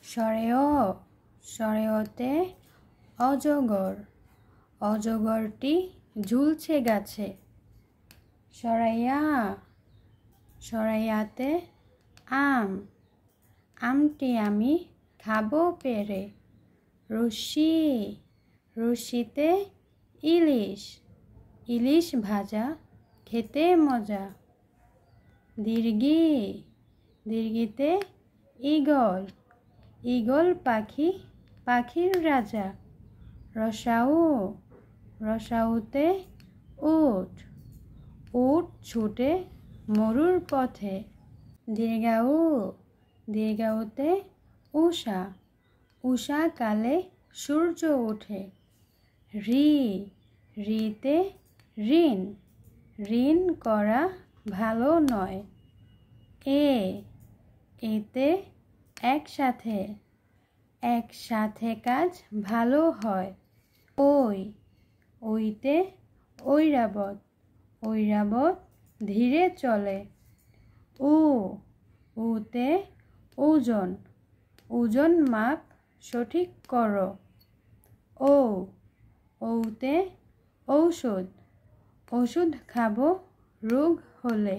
সরেও সরেওতে অজগর অজগরটি ঝুলছে গাছে। সরাইয়া সরাইয়াতে আম আমটি আমি খাবো পেরে। রশি রশিতে ইলিশ ইলিশ ভাজা খেতে মজা। দীর্ঘি দীর্ঘিতে ঈগল ঈগল পাখি পাখির রাজা। রসাউ রসাউতে উট উট ছুটে মরুর পথে। দীর্ঘাউ দীর্ঘাউতে উষা উষা কালে সূর্য ওঠে। ঋ ঋতে ঋণ ঋণ করা ভালো নয়। এতে একসাথে একসাথে কাজ ভালো হয়। ওইতে ঐরাবত ঐরাবত ধীরে চলে। উতে ওজন ওজন মাপ সঠিক করো। ওতে ঔষধ ওষুধ খাবো রোগ হলে।